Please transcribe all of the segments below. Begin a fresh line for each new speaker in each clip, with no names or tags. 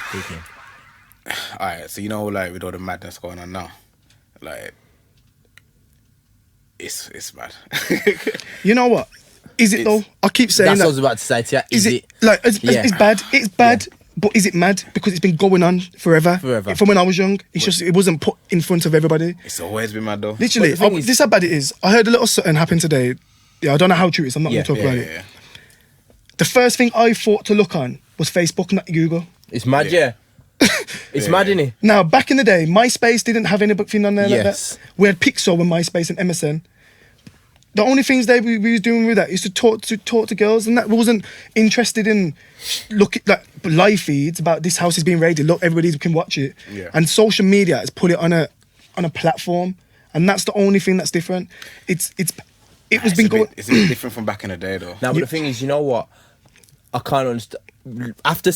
Speaking.
Alright, so you know, like with all the madness going on now, like it's mad.
You know what? Is it though? I keep saying
That's
that.
what I was about to say to you.
Is it like it's bad? It's bad, but is it mad because it's been going on forever?
Forever.
From when I was young, it's just it wasn't put in front of everybody.
It's always been mad though.
Literally, this is how bad it is. I heard a little something happen today. Yeah, I don't know how true it is. I'm not going to talk about it. The first thing I thought to look on was Facebook, not Google.
It's mad, yeah. It's mad, innit?
Now, back in the day, MySpace didn't have anything on there like that. We had Pixel and MySpace and MSN. The only things we was doing with that is to talk to girls, and that wasn't interested in looking like live feeds about this house is being raided. Look, everybody can watch it.
Yeah.
And social media has put it on a platform, and that's the only thing that's different. It's a bit
different from back in the day though.
Now, but the thing is, you know what? I can't understand. After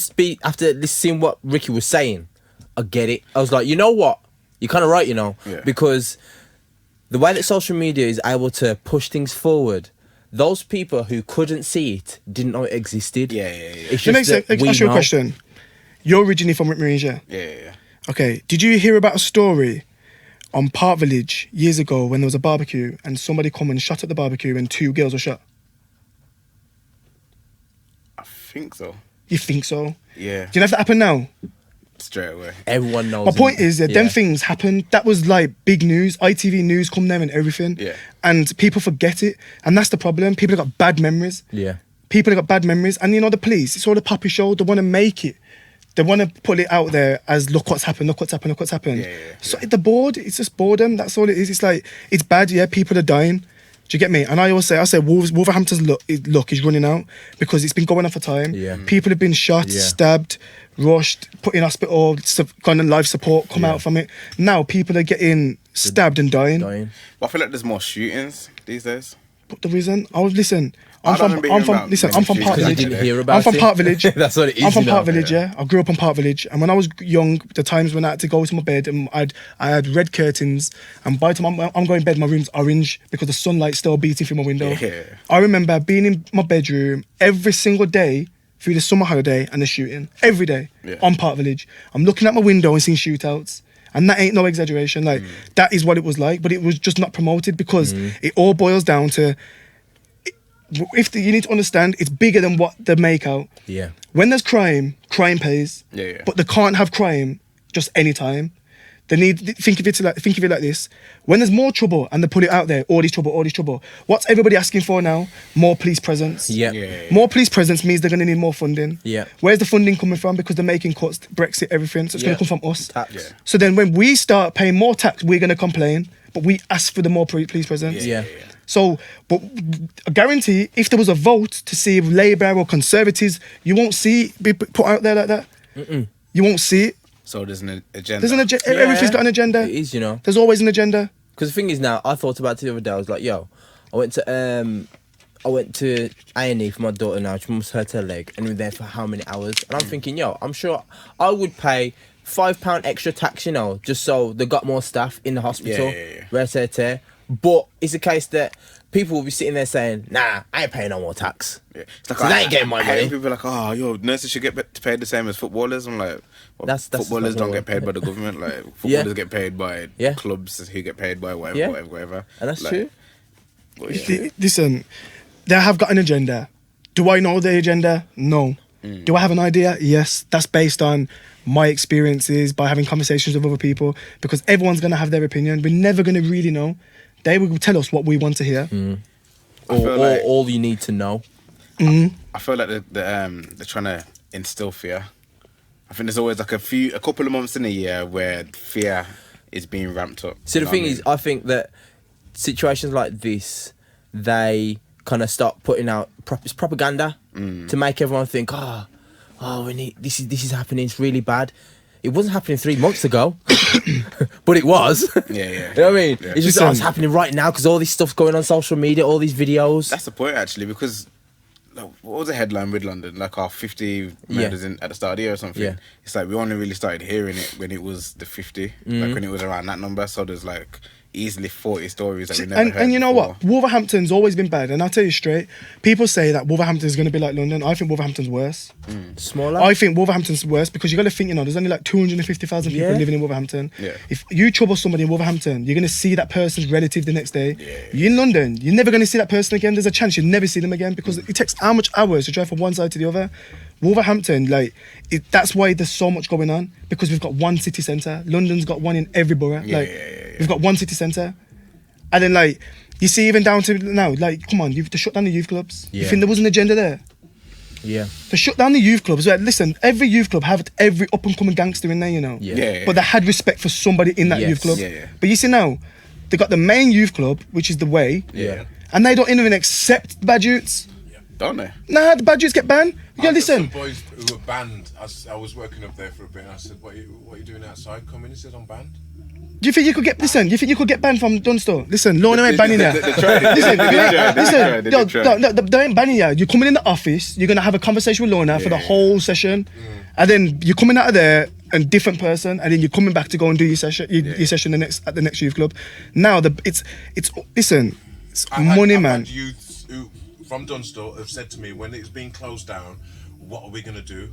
listening what Ricky was saying, I get it. I was like, you know what? You're kind of right, you know, because the way that social media is able to push things forward, those people who couldn't see it didn't know it existed.
Yeah.
Let
It's
me
just that
ask you a question. You're originally from Malaysia.
Yeah.
Okay. Did you hear about a story on Park Village years ago when there was a barbecue and somebody come and shot at the barbecue and 2 girls were shot?
I think so.
You think so?
Yeah.
Do you know if that happened now?
Straight away.
Everyone knows.
My point is that them things happened. That was like big news. ITV News come there and everything.
Yeah.
And people forget it. And that's the problem. People have got bad memories.
Yeah.
People have got bad memories. And you know, the police, it's all a puppy show. They want to make it. They want to put it out there as look what's happened, look what's happened, look what's happened. So the bored, it's just boredom. That's all it is. It's like, it's bad, yeah, people are dying. Do you get me? And I say Wolverhampton's luck is running out because it's been going on for time.
Yeah.
People have been shot, stabbed, rushed, put in hospital, gone in life support, come out from it. Now people are getting stabbed and dying.
Well, I feel like there's more shootings these days.
But the reason, I'm from Park
I
Village.
didn't hear about
I'm from
it.
Park Village.
That's what it is.
I'm from
you know?
Park Village, yeah. I grew up in Park Village, and when I was young, the times when I had to go to my bed, and I had red curtains, and by the time I'm going to bed, my room's orange because the sunlight's still beating through my window.
Yeah.
I remember being in my bedroom every single day through the summer holiday and the shooting every day on Park Village. I'm looking at my window and seeing shootouts. And that ain't no exaggeration. Like, that is what it was like, but it was just not promoted because it all boils down to, you need to understand, it's bigger than what they make out.
Yeah.
When there's crime pays.
Yeah.
But they can't have crime just any time. They need think of it like this. When there's more trouble and they put it out there, all this trouble. What's everybody asking for now? More police presence.
Yeah.
More police presence means they're going to need more funding.
Yeah.
Where's the funding coming from? Because they're making cuts, Brexit, everything. So it's going to come from us.
Tax. Yeah.
So then when we start paying more tax, we're going to complain. But we ask for the more police presence.
Yeah.
So, but I guarantee if there was a vote to see if Labour or Conservatives, you won't see it be put out there like that. You won't see it.
So there's an agenda.
There's an agenda. Everything's got an agenda.
It is, you know.
There's always an agenda.
Because the thing is now, I thought about it the other day. I was like, yo, I went to A&E for my daughter now. She almost hurt her leg, and we were there for how many hours? And I'm thinking, yo, I'm sure I would pay £5 extra tax, you know, just so they got more staff in the hospital. Yeah. But it's a case that people will be sitting there saying, nah, I ain't paying no more tax. Yeah. It's like, so they ain't getting my money.
People are like, oh, yo, nurses should get paid the same as footballers. I'm like, well, that's footballers don't get paid by the government. Like, footballers get paid by clubs who get paid by whatever.
And that's true.
Listen, they have got an agenda. Do I know the agenda? No. Do I have an idea? Yes. That's based on my experiences, by having conversations with other people, because everyone's going to have their opinion. We're never going to really know. They will tell us what we want to hear.
Or all you need to know.
I feel like they're trying to instill fear. I think there's always like a couple of months in a year where fear is being ramped up.
So the thing is, I think that situations like this, they kind of start putting out propaganda to make everyone think, we need this is happening. It's really bad. It wasn't happening 3 months ago, but it was.
Yeah.
You know what I mean? Yeah. It's just it's happening right now because all this stuff's going on social media, all these videos.
That's the point, actually, because what was the headline with London? Like our 50 murders at the start of the year or something. Yeah. It's like we only really started hearing it when it was the 50, like when it was around that number. So there's like, easily 40 stories that we never heard
and you know
before.
what? Wolverhampton's always been bad, and I'll tell you straight. People say that Wolverhampton's going to be like London. I think Wolverhampton's worse.
Smaller.
I think Wolverhampton's worse because you got to think, you know, there's only like 250,000 people living in Wolverhampton.
Yeah.
If you trouble somebody in Wolverhampton, you're going to see that person's relative the next day. Yeah. You're in London, you're never going to see that person again. There's a chance you'll never see them again because it takes how much hours to drive from one side to the other. Wolverhampton, like, that's why there's so much going on, because we've got one city centre. London's got one in every borough. We've got one city centre. And then, like, you see even down to now, like, come on, to shut down the youth clubs. You think there was an agenda there?
Yeah.
To shut down the youth clubs. Well, listen, every youth club had every up-and-coming gangster in there, you know. But they had respect for somebody in that youth club. But you see now, they got the main youth club, which is the Way. And they don't even accept bad youths.
Don't they?
Nah, the bad youths get banned. Yeah, listen.
Some boys who were banned. I was working up there for a bit, and I said, "What are you doing outside? Come in." He said, "I'm banned."
Do you think you could get? Listen, you think you could get banned from Dunstore? Listen, Lorna ain't banning you. Listen, they ain't banning you. You're coming in the office. You're gonna have a conversation with Lorna for the whole session, and then you're coming out of there a different person, and then you're coming back to go and do your session. Your session at the next youth club. Now it's listen, it's money, man.
Had youths who from Dunstore have said to me when it's being closed down, what are we gonna do?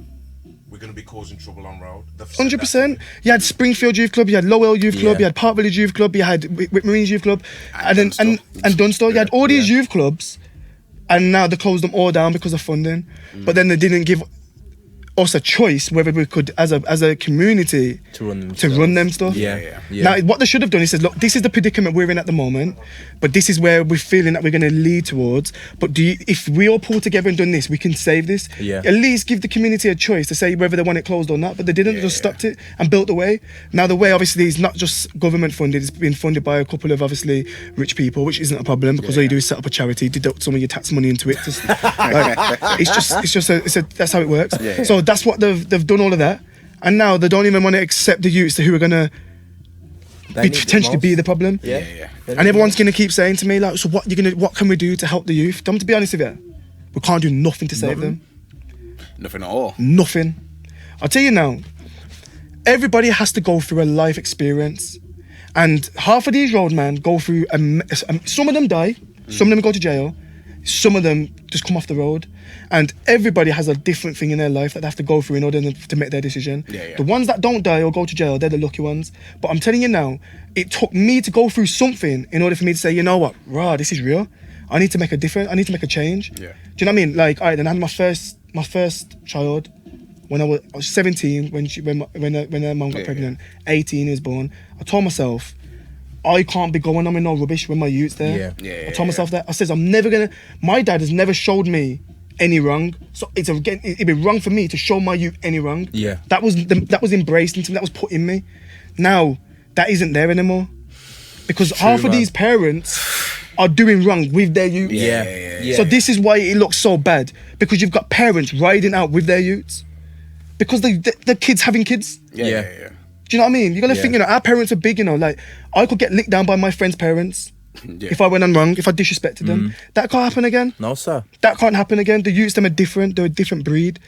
We're going to be causing trouble on road.
100%. You had Springfield Youth Club, you had Lowell Youth Club, you had Park Village Youth Club, you had Marines Youth Club, and Dunstore. You had all these youth clubs, and now they closed them all down because of funding. But then they didn't give us a choice whether we could, as a community, to run them stuff. Now, what they should have done is said, look, this is the predicament we're in at the moment, but this is where we're feeling that we're going to lead towards. But if we all pull together and done this, we can save this. At least give the community a choice to say whether they want it closed or not. But they didn't. Just stopped it and built the Way. Now the Way obviously is not just government funded; it's been funded by a couple of obviously rich people, which isn't a problem because all you do is set up a charity, deduct some of your tax money into it. That's how it works. So that's what they've done all of that, and now they don't even want to accept the youths who are gonna potentially be the problem. And everyone's gonna keep saying to me like, so what can we do to help the youth? To be honest with you, we can't do nothing to save them.
Nothing at all.
Nothing. I'll tell you now. Everybody has to go through a life experience, and half of these roadmen go through. Some of them die. Some of them go to jail. Some of them just come off the road, and everybody has a different thing in their life that they have to go through in order to make their decision. The ones that don't die or go to jail, they're the lucky ones. But I'm telling you now, it took me to go through something in order for me to say, you know what, this is real. I need to make a difference. I need to make a change. Do you know what I mean? Like, then I had my first child when I was 17 when her mum got pregnant. 18 he was born. I told myself, I can't be going on with no rubbish when my youth's there. I told myself that. I said, I'm never gonna. My dad has never showed me any wrong, so it'd be wrong for me to show my youth any wrong. That was embraced into me. That was put in me. Now that isn't there anymore because half of these parents are doing wrong with their youth. So this is why it looks so bad, because you've got parents riding out with their youths because the kids having kids. Do you know what I mean? You got to think, you know, our parents are big, you know, like I could get licked down by my friend's parents if I went on wrong, if I disrespected them. That can't happen again.
No, sir.
That can't happen again. The youths, them are different. They're a different breed.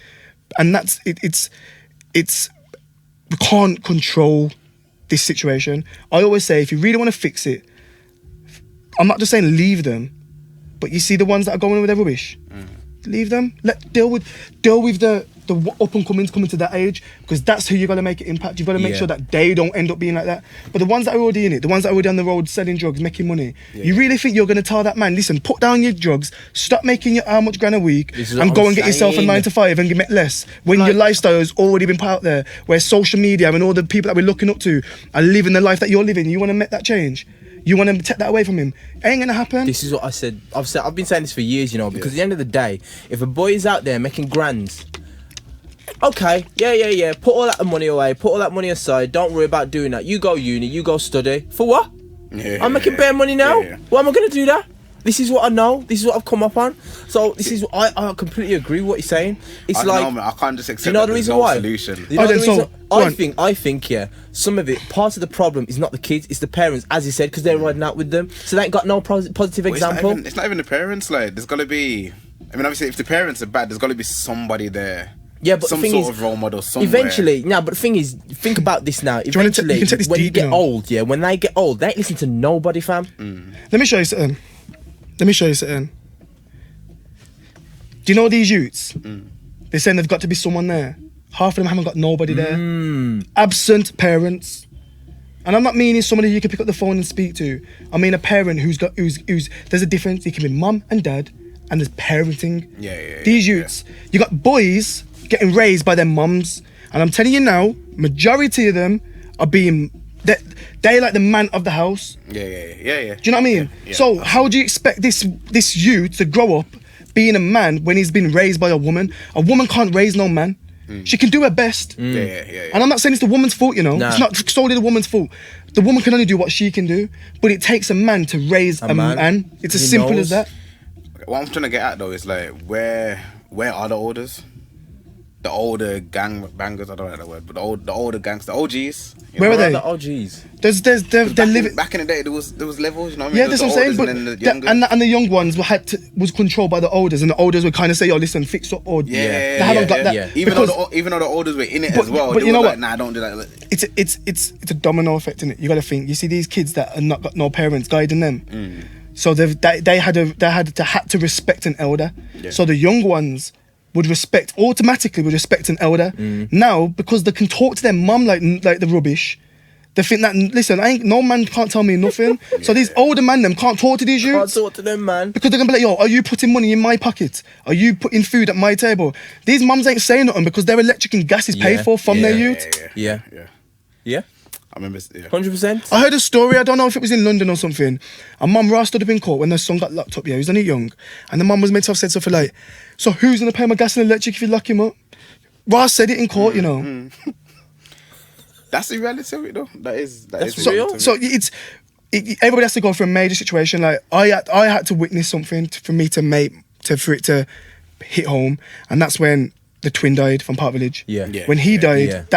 And that's, we can't control this situation. I always say, if you really want to fix it, I'm not just saying leave them, but you see the ones that are going with their rubbish, leave them. Deal with the up and comings coming to that age, because that's who you're gonna make an impact. You've got to make sure that they don't end up being like that. But the ones that are already in it, the ones that are already on the road selling drugs, making money, you really think you're gonna tell that man, listen, put down your drugs, stop making your how much grand a week, and go and get yourself a 9 to 5 and make less when your lifestyle has already been put out there, where social media and all the people that we're looking up to are living the life that you're living. You want to make that change? You want to take that away from him? Ain't gonna happen.
This is what I said. I've been saying this for years, you know, because at the end of the day, if a boy is out there making grands, okay, yeah, put all that money away, put all that money aside, don't worry about doing that. You go uni, you go study. For what? I'm making bare money now. Why am I gonna do that? This is what I know. This is what I've come up on. So this is what I completely agree with what you're saying. It's
I can't just accept.
You know the reason why?
Solution.
You know the reason? I think some of it, part of the problem is not the kids, it's the parents, as you said, because they're riding out with them. So they ain't got no positive example.
It's not even the parents. Like, there's got to be. I mean, obviously, if the parents are bad, there's got to be somebody there
Yeah, but
some
the thing
sort
is,
of role model somewhere.
Eventually, but the thing is, think about this now. Eventually, when you get old, when they get old, they ain't listen to nobody, fam.
Let me show you something. Do you know these youths? They're saying they've got to be someone there. Half of them haven't got nobody there. Absent parents. And I'm not meaning somebody you can pick up the phone and speak to. I mean a parent who's there's a difference. It can be mum and dad, and there's parenting. These youths, you got boys getting raised by their mums, and I'm telling you now, majority of them are being they like the man of the house.
Do you
know what I mean? So how do you expect this youth to grow up being a man when he's been raised by a woman? A woman can't raise no man. She can do her best. And I'm not saying it's the woman's fault, you know. Nah. It's not solely the woman's fault. The woman can only do what she can do, but it takes a man to raise a man. It's as simple as that.
What I'm trying to get at though is like, where are the olders? The older gang bangers, I don't know that word, but the older gangs, the OGs.
Where are they?
The OGs.
They're living.
Back in the day, there was levels, you know what I mean?
Yeah, that's what I'm saying. But and the young ones was controlled by the elders, and the elders would kind of say, "Yo, listen, fix up," or they haven't got that.
Even though the elders were in it as well,
but you know what?
Nah, don't do that.
It's a domino effect, isn't it? You got to think. You see these kids that are not got no parents guiding them, so they had to respect an elder. So the young ones would automatically respect an elder. Now, because they can talk to their mum like the rubbish, they think that, listen, no man can't tell me nothing. So these older man them can't talk to these youths.
Can't talk to them, man.
Because they're going to be like, yo, are you putting money in my pocket? Are you putting food at my table? These mums ain't saying nothing because their electric and gas is paid for from their youth.
Yeah.
I remember,
100%.
I heard a story, I don't know if it was in London or something. A mum Ross stood up in court when their son got locked up, he was only young. And the mum was meant to have said something like, so who's going to pay my gas and electric if you lock him up? Ross said it in court, you know.
That's the reality of it though. That's
real.
So everybody has to go through a major situation. Like I had to witness something for it to hit home. And that's when the twin died from Park Village. When he died,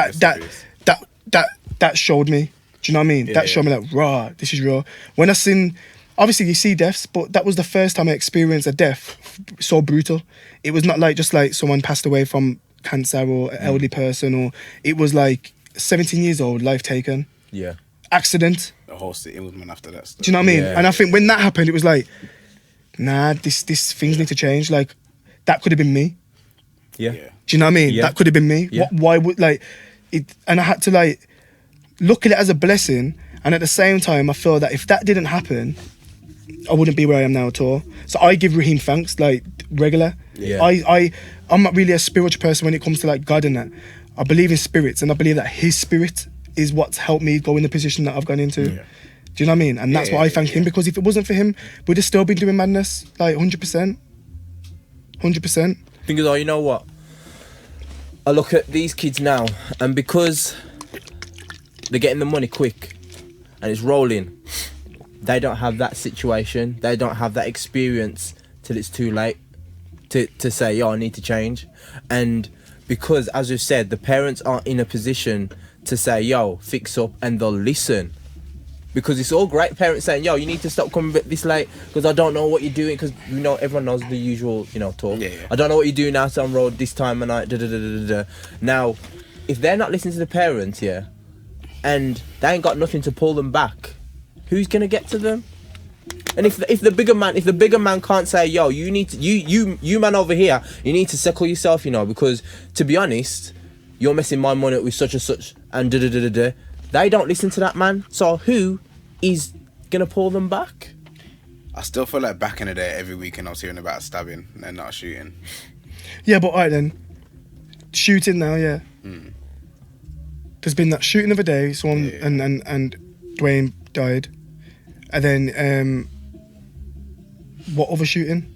that showed me. Do you know what I mean? That showed me like, raw, this is real. When I seen, obviously you see deaths, but that was the first time I experienced a death so brutal. It was not like just like someone passed away from cancer or an elderly person, or it was like 17 years old, life taken. Accident.
The whole city was man after that stuff.
Do you know what I mean? And I think when that happened, it was like, nah, this things need to change. Like, that could have been me. Do you know what I mean? That could have been me. Why would like it? And I had to like look at it as a blessing, and at the same time, I feel that if that didn't happen, I wouldn't be where I am now at all. So I give Raheem thanks, like regular. I'm not really a spiritual person when it comes to like God and that. I believe in spirits, and I believe that His spirit is what's helped me go in the position that I've gone into. Do you know what I mean? And that's why I thank Him, because if it wasn't for Him, we'd have still been doing madness, like 100%. 100%.
Thing is, you know what? I look at these kids now, and because they're getting the money quick and it's rolling, they don't have that situation. They don't have that experience till it's too late to say, yo, I need to change. And because, as we've said, the parents aren't in a position to say, yo, fix up, and they'll listen. Because it's all great parents saying, yo, you need to stop coming this late because I don't know what you're doing, because you know everyone knows the usual, talk. I don't know what you're doing now, so I'm road this time of night. Now, if they're not listening to the parents, and they ain't got nothing to pull them back, who's gonna get to them? And if the bigger man can't say, yo, you need to, you man over here, you need to settle yourself, because to be honest, you're messing my money up with such and such, and they don't listen to that man. So who is gonna pull them back?
I still feel like back in the day, every weekend I was hearing about stabbing and not shooting.
Yeah, but alright then, shooting now, There's been that shooting of a day, someone and Dwayne died, and then what other shooting?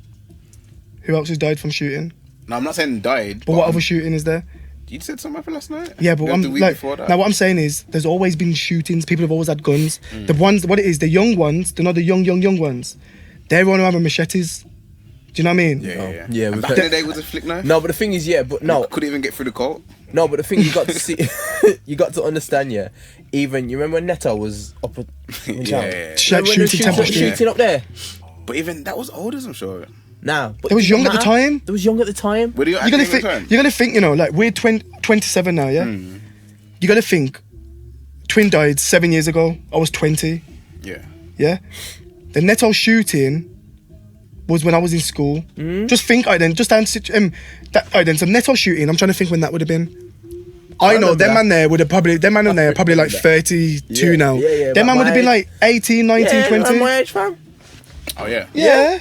Who else has died from shooting?
No, I'm not saying died.
But what other shooting is there?
You said something for last night.
Yeah, but now what I'm saying is, there's always been shootings. People have always had guns. The ones, the young ones, they're not the young ones. They're running around with machetes. Do you know what I mean?
Yeah. Back in the day was a flick knife.
No, but the thing is,
couldn't even get through the coat.
No, but the thing you got to see, you got to understand, even, you remember when Neto was up at...
Shooting
up there?
But even that was olders, I'm sure.
Now,
they was young at the time.
They was young at the time.
What do you
You're gonna think, you know, like we're 27 now, yeah. You gotta think. Twin died 7 years ago. I was 20.
Yeah.
Yeah. The Netto shooting was when I was in school. Just think, just answer so Netto shooting. I'm trying to think when that would have been. I know them man there would have probably probably like 32 now. Them man would have been like 18, 19, 20.
My age, fam.
Oh yeah.
Yeah.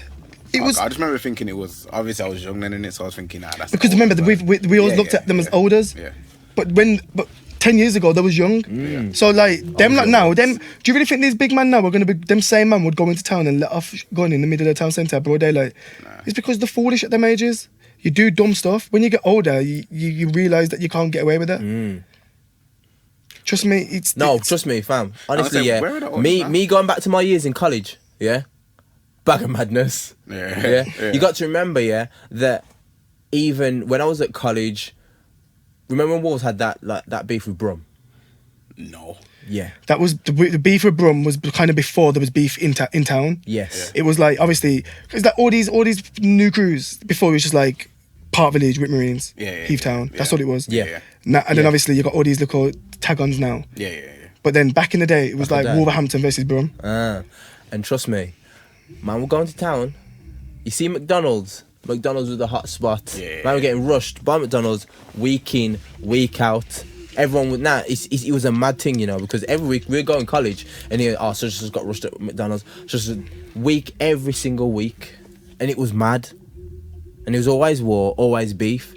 It was.
I just remember thinking it was obviously I was young then, innit? So I was thinking, that's
because remember we always looked at them as elders.
Yeah.
But 10 years ago they was young. So like them like now, do you really think these big man now are gonna be them same man would go into town and let off gun in the middle of the town centre broad daylight? Nah. It's because they're foolish at them ages. You do dumb stuff. When you get older, you realise that you can't get away with it. Trust me,
trust me, fam. Honestly, me going back to my years in college, bag of madness. Yeah. You got to remember, that even when I was at college, remember when Wolves had that beef with Brum?
No.
Yeah.
That was the beef with Brum was kind of before there was beef in town.
Yes.
It was like obviously it's like all these new crews before it was just like Park Village, Whit Marines, Heath Town. That's all it was.
Yeah.
Now, and then obviously you got all these little tag-ons now.
Yeah.
But then back in the day it was like Wolverhampton versus Brum.
And trust me, man, we're going to town. You see McDonald's was the hot spot. Man, we're getting rushed by McDonald's week in, week out. Everyone would it was a mad thing, you know, because every week we were going to college and such just got rushed at McDonald's just a week, every single week, and it was mad, and it was always war, always beef,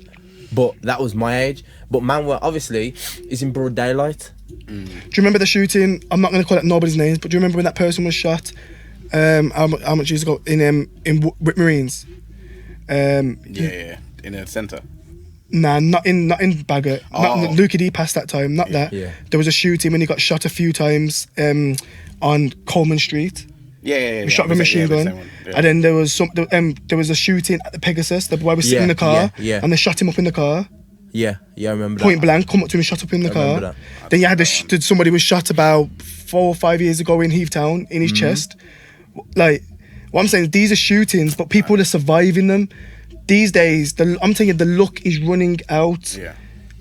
but that was my age. But man, obviously it's in broad daylight.
Do you remember the shooting? I'm not going to call out nobody's names, but do you remember when that person was shot? How much years ago in Whit Marines?
In the centre.
Nah, not in Bagot. Luke D passed that time. Not that.
Yeah.
There was a shooting when he got shot a few times on Coleman Street.
Yeah.
Shot with a machine gun. And then there was a shooting at the Pegasus. The boy was sitting in the car.
Yeah.
And they shot him up in the car.
Yeah, I remember
Point
that.
blank, come up to him and shot up in the car.
That.
Then you had somebody was shot about 4 or 5 years ago in Heath Town in his chest. Like, what I'm saying is these are shootings, but people are surviving them. These days, I'm telling you, the luck is running out.
Yeah.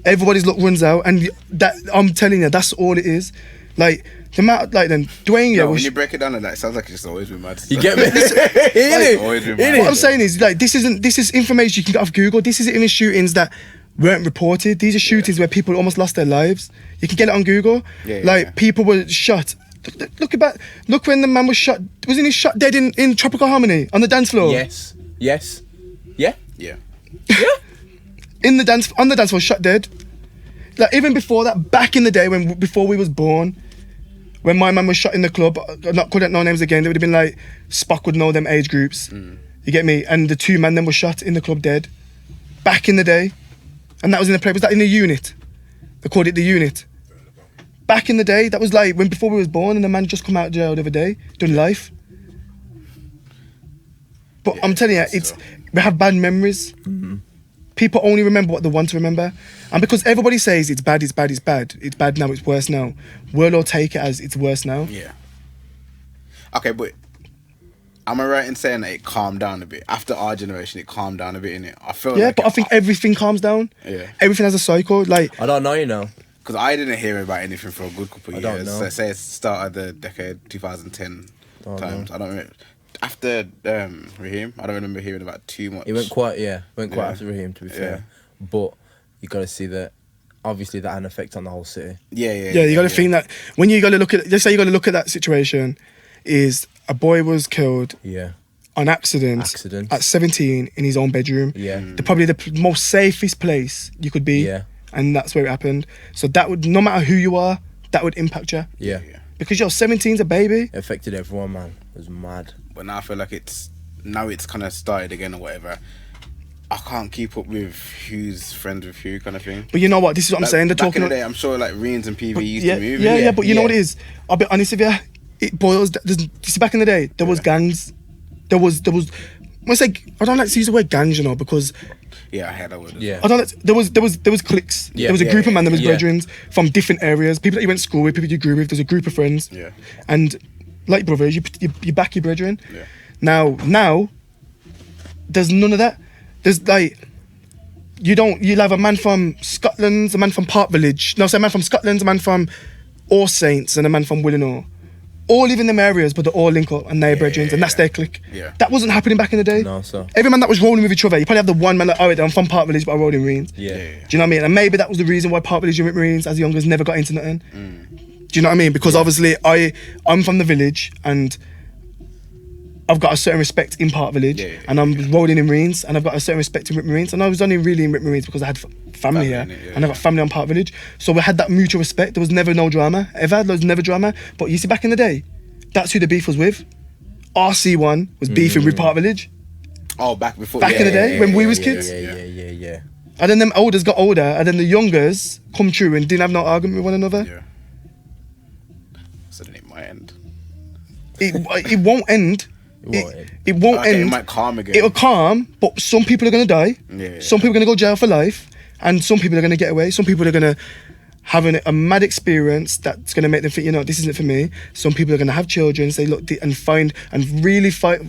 Everybody's luck runs out, and that I'm telling you, that's all it is. Like the amount, like then Dwayne.
When you break it down like that, it sounds like it's just always been mad.
You get me?
What I'm saying is like this is information you can get off Google. This isn't even shootings that weren't reported. These are shootings where people almost lost their lives. You can get it on Google. People were shot. Look when the man was shot. Wasn't he shot dead in Tropical Harmony on the dance floor?
Yes.
Yeah.
On the dance floor, shot dead. Like even before that, back in the day before we was born, when my man was shot in the club, I'm not calling out no names again. They would have been like Spock would know them age groups. You get me? And the two men then were shot in the club dead. Back in the day, and that was in the play. Was that in the unit? They called it the unit. Back in the day, that was like before we was born, and the man just come out of jail the other day, done life. But I'm telling you, we have bad memories. People only remember what they want to remember, and because everybody says it's bad now, it's worse now. We'll all take it as it's worse now.
Yeah. Okay, but am I right in saying that it calmed down a bit after our generation? It calmed down a bit, innit? I feel.
Yeah, but I think everything calms down.
Yeah.
Everything has a cycle. Like
I don't know, you know.
Because I didn't hear about anything for a good couple of years.
Don't know.
Say it's start of the decade 2010 times. I don't remember. After Raheem, I don't remember hearing about too much.
It went quite after Raheem, to be fair. But you got to see that obviously that had an effect on the whole city.
Yeah, you got to think that when you got to look at, let's say you got to look at that situation, is a boy was killed.
Yeah.
On accident. At 17 in his own bedroom.
Yeah.
Probably the most safest place you could be.
Yeah.
And that's where it happened. So that would, no matter who you are, that would impact you.
Yeah.
Because 17's a baby.
It affected everyone, man. It was mad.
But now I feel like it's kind of started again or whatever. I can't keep up with who's friends with who kind of thing.
But you know what? This is what I'm saying. They're
back
talking
in the day, I'm sure like Reens and PV used to move.
Yeah, but you know what it is? I'll be honest with you. It boils. You see, back in the day, there was gangs. There was. I don't like to use the word gangs, you know, because.
Yeah, I heard that word.
Yeah.
I don't like. There was cliques.
Yeah.
There was a group of men. There was brethren from different areas. People that you went to school with. People you grew with. There's a group of friends.
Yeah.
And like brothers, you back your brethren.
Yeah.
Now, There's none of that. There's like, you'll have a man from Scotland, a man from Park Village, a man from Scotland, a man from All Saints, and a man from Willenhall. All live in them areas, but they all link up and they're brethren, and that's their clique.
Yeah.
That wasn't happening back in the day.
No, sir.
Every man that was rolling with each other, you probably have the one man like, I'm from Park Village, but I rolled in Reens.
Yeah.
Do you know what I mean? And maybe that was the reason why Park Village and Marines, as youngers, never got into nothing. Do you know what I mean? Because obviously, I'm from the village, and I've got a certain respect in Park Village, and I'm rolling in Marines, and I've got a certain respect in Marines, and I was only really in Marines because I had family here, and I got family on Park Village, so we had that mutual respect. There was never no drama, ever. There was never drama. But you see, back in the day, that's who the beef was with. RC1 was beefing with Park Village.
Oh, back before.
Back in the day when we was kids.
Yeah.
And then them elders got older, and then the youngers come through and didn't have no argument with one another.
Yeah. So then it might end.
It won't end. It won't end.
It might calm again.
It'll calm, but some people are going to die.
Yeah.
Some people are going to go jail for life, and some people are going to get away. Some people are going to have a mad experience that's going to make them think, this isn't for me. Some people are going to have children, say, look, and find and really fight.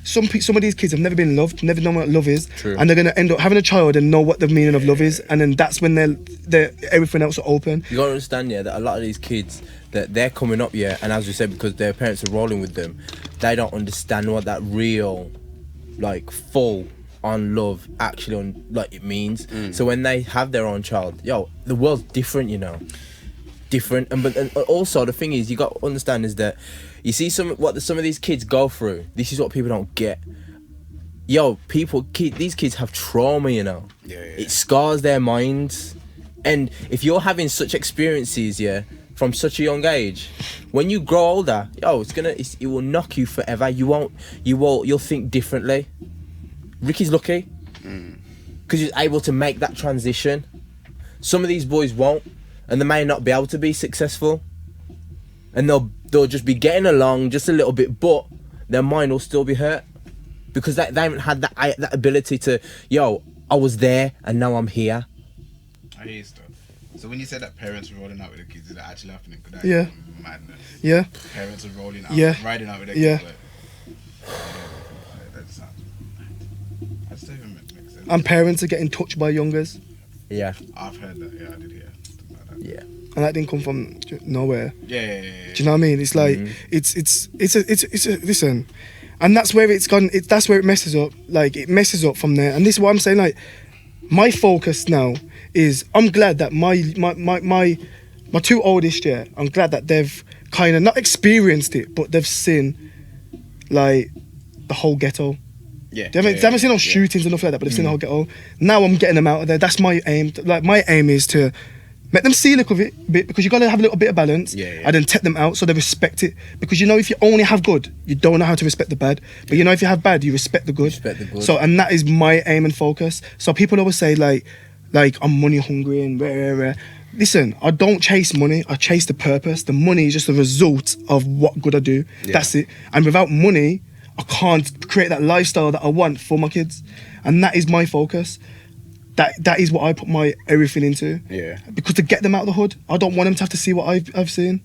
Some of these kids have never been loved, never known what love is.
True.
And they're going to end up having a child and know what the meaning of love is, and then that's when they're everything else are open.
You got to understand, that a lot of these kids, that they're coming up, and as we said, because their parents are rolling with them, they don't understand what that real, like, full on love actually it means. So when they have their own child, the world's different, different. And also the thing is, you got to understand is that you see some of these kids go through. This is what people don't get. These kids have trauma, It scars their minds. And if you're having such experiences, from such a young age, when you grow older, it will knock you forever. You'll think differently. Ricky's lucky because he's able to make that transition. Some of these boys won't, and they may not be able to be successful, and they'll just be getting along just a little bit, but their mind will still be hurt because they haven't had that ability to, I was there and now I'm here.
I hear stuff. So when you said that parents were rolling out with the kids, is that actually happening? Madness.
Yeah.
Parents are rolling out, riding out with their kids. That sounds mad. That doesn't even make sense.
And parents are getting touched by youngers.
Yeah.
I've heard that. Yeah, I did hear.
Yeah.
And that didn't come from nowhere.
Yeah.
Do you know what I mean? It's like it's listen, and that's where it's gone. That's where it messes up. Like it messes up from there. And this is what I'm saying. Like my focus now is I'm glad that my two oldest, I'm glad that they've kind of not experienced it, but they've seen like the whole ghetto.
Yeah.
They haven't seen no shootings and stuff like that, but they've seen the whole ghetto. Now I'm getting them out of there. That's my aim. Like my aim is to make them see a little bit, because you got to have a little bit of balance, and then take them out so they respect it. Because if you only have good, you don't know how to respect the bad. But if you have bad, you respect the good. So, and that is my aim and focus. So people always say like I'm money hungry and rah. Listen, I don't chase money. I chase the purpose. The money is just a result of what good I do. Yeah. That's it. And without money, I can't create that lifestyle that I want for my kids. And that is my focus. That is what I put my everything into. Yeah. Because to get them out of the hood, I don't want them to have to see what I've seen.